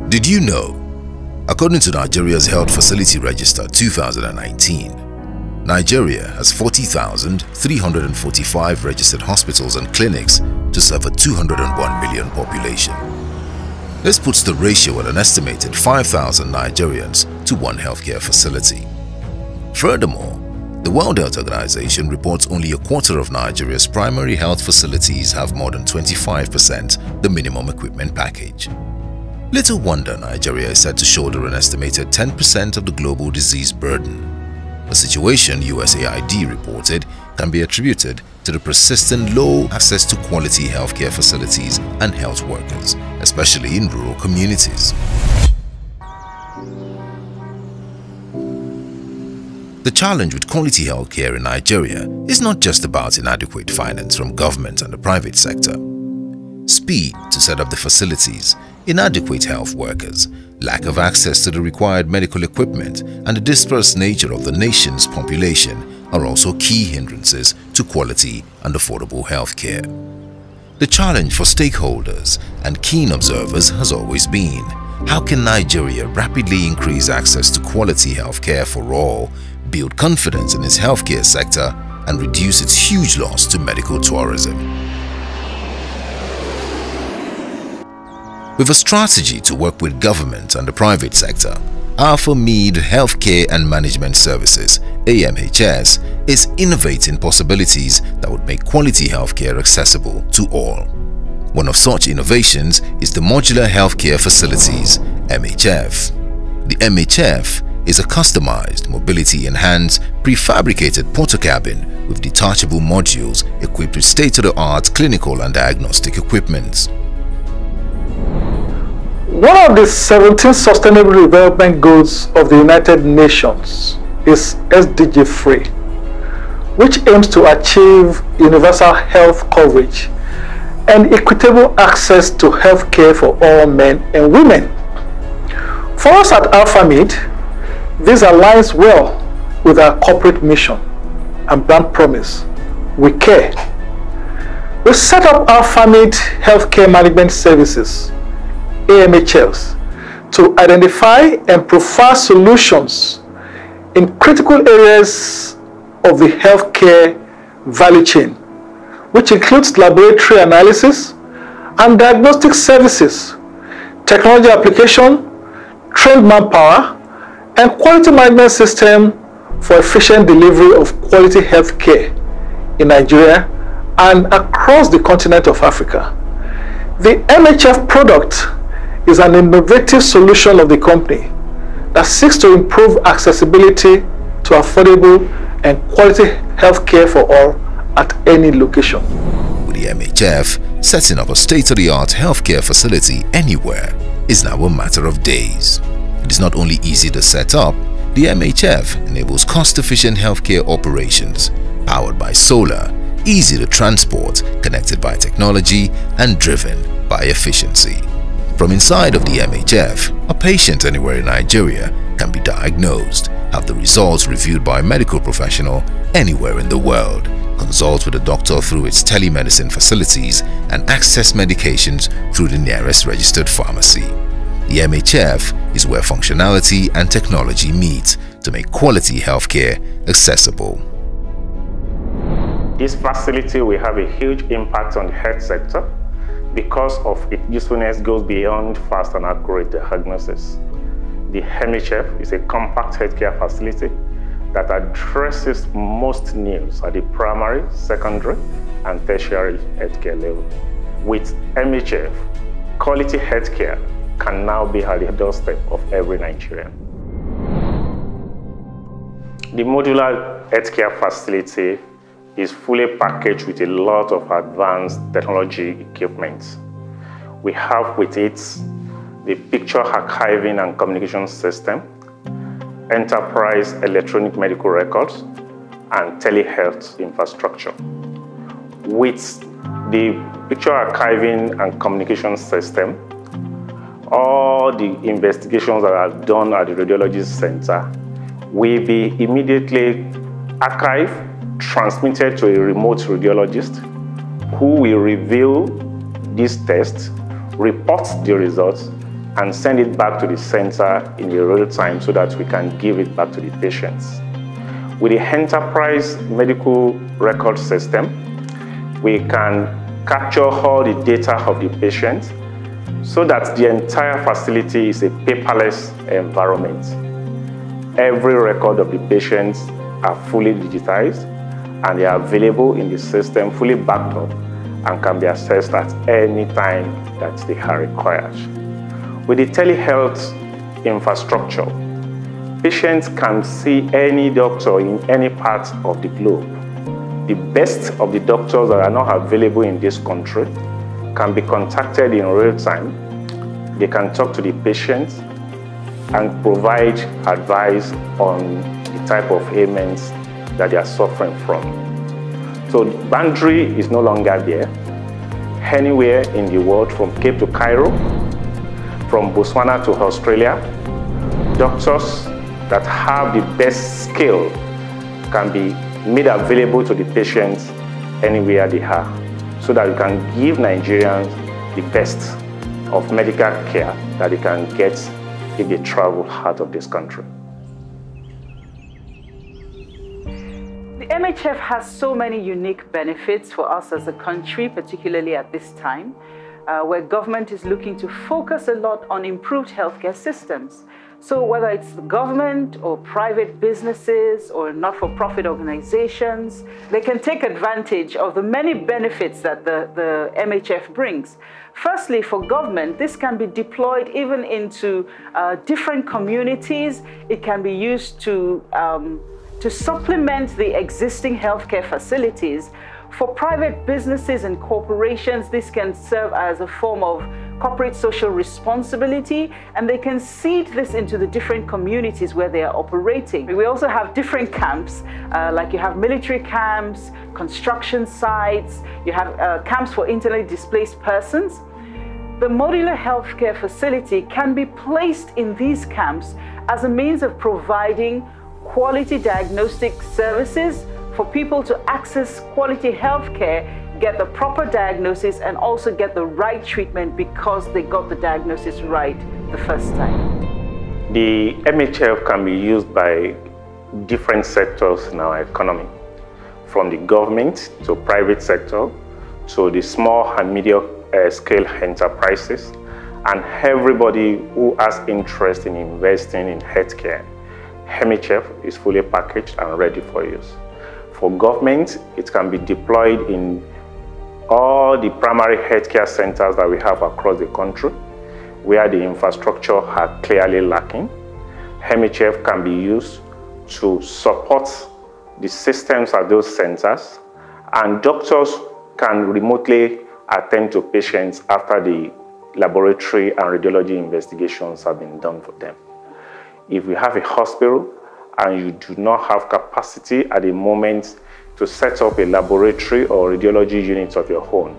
Did you know? According to Nigeria's Health Facility Register 2019, Nigeria has 40,345 registered hospitals and clinics to serve a 201 million population. This puts the ratio at an estimated 5,000 Nigerians to one healthcare facility. Furthermore, the World Health Organization reports only a quarter of Nigeria's primary health facilities have more than 25% the minimum equipment package. Little wonder Nigeria is set to shoulder an estimated 10% of the global disease burden, a situation USAID reported can be attributed to the persistent low access to quality healthcare facilities and health workers, especially in rural communities. The challenge with quality healthcare in Nigeria is not just about inadequate finance from government and the private sector. Speed to set up the facilities, inadequate health workers, lack of access to the required medical equipment, and the dispersed nature of the nation's population are also key hindrances to quality and affordable healthcare. The challenge for stakeholders and keen observers has always been, how can Nigeria rapidly increase access to quality healthcare for all, build confidence in its healthcare sector, and reduce its huge loss to medical tourism? With a strategy to work with government and the private sector, Alpha Mead Healthcare and Management Services (AMHS) is innovating possibilities that would make quality healthcare accessible to all. One of such innovations is the Modular Healthcare Facilities (MHF). The MHF is a customized, mobility-enhanced, prefabricated portacabin with detachable modules equipped with state-of-the-art clinical and diagnostic equipment. One of the 17 Sustainable Development Goals of the United Nations is SDG-free, which aims to achieve universal health coverage and equitable access to health care for all men and women. For us at Alpha Mead, this aligns well with our corporate mission and brand promise: we care. We set up Alpha Mead Healthcare Management Services (AMHS) to identify and profile solutions in critical areas of the healthcare value chain, which includes laboratory analysis and diagnostic services, technology application, trained manpower, and quality management system for efficient delivery of quality healthcare in Nigeria and across the continent of Africa. The MHF product is an innovative solution of the company that seeks to improve accessibility to affordable and quality healthcare for all at any location. With the MHF, setting up a state-of-the-art healthcare facility anywhere is now a matter of days. It is not only easy to set up, the MHF enables cost-efficient healthcare operations, powered by solar, easy to transport, connected by technology, and driven by efficiency. From inside of the MHF, a patient anywhere in Nigeria can be diagnosed, have the results reviewed by a medical professional anywhere in the world, consult with a doctor through its telemedicine facilities, and access medications through the nearest registered pharmacy. The MHF is where functionality and technology meet to make quality healthcare accessible. This facility will have a huge impact on the health sector because of its usefulness goes beyond fast and accurate diagnosis. The MHF is a compact healthcare facility that addresses most needs at the primary, secondary, and tertiary healthcare level. With MHF, quality healthcare can now be at the doorstep of every Nigerian. The modular healthcare facility is fully packaged with a lot of advanced technology equipment. We have with it the picture archiving and communication system, enterprise electronic medical records, and telehealth infrastructure. With the picture archiving and communication system, all the investigations that are done at the radiology center will be immediately archived, transmitted to a remote radiologist who will review these tests, report the results, and send it back to the center in real time so that we can give it back to the patients. With the enterprise medical record system, we can capture all the data of the patient so that the entire facility is a paperless environment. Every record of the patients are fully digitized and they are available in the system, fully backed up, and can be accessed at any time that they are required. With the telehealth infrastructure, patients can see any doctor in any part of the globe. The best of the doctors that are not available in this country can be contacted in real time. They can talk to the patient and provide advice on the type of ailments that they are suffering from. So boundary is no longer there. Anywhere in the world, from Cape to Cairo, from Botswana to Australia, doctors that have the best skill can be made available to the patients anywhere they are, so that we can give Nigerians the best of medical care that they can get if they travel out of this country. The MHF has so many unique benefits for us as a country, particularly at this time, where government is looking to focus a lot on improved healthcare systems. So whether it's the government or private businesses or not-for-profit organizations, they can take advantage of the many benefits that the MHF brings. Firstly, for government, this can be deployed even into different communities. It can be used to supplement the existing healthcare facilities. For private businesses and corporations, this can serve as a form of corporate social responsibility, and they can seed this into the different communities where they are operating. We also have different camps, like you have military camps, construction sites, you have camps for internally displaced persons. The modular healthcare facility can be placed in these camps as a means of providing quality diagnostic services for people to access quality healthcare, get the proper diagnosis, and also get the right treatment because they got the diagnosis right the first time. The MHF can be used by different sectors in our economy, from the government to private sector to the small and medium scale enterprises, and everybody who has interest in investing in healthcare. MHF is fully packaged and ready for use. For government, it can be deployed in all the primary healthcare centers that we have across the country, where the infrastructure are clearly lacking. MHF can be used to support the systems at those centers, and doctors can remotely attend to patients after the laboratory and radiology investigations have been done for them. If we have a hospital and you do not have capacity at the moment to set up a laboratory or radiology unit of your own,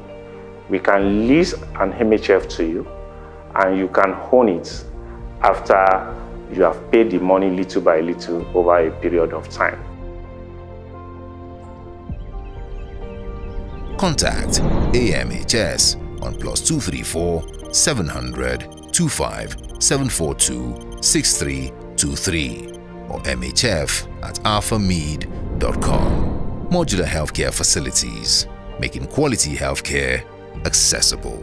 we can lease an MHF to you and you can own it after you have paid the money little by little over a period of time. Contact AMHS on +234 700 25 742 6323 or mhf@alphamed.com. Modular Healthcare Facilities, making quality healthcare accessible.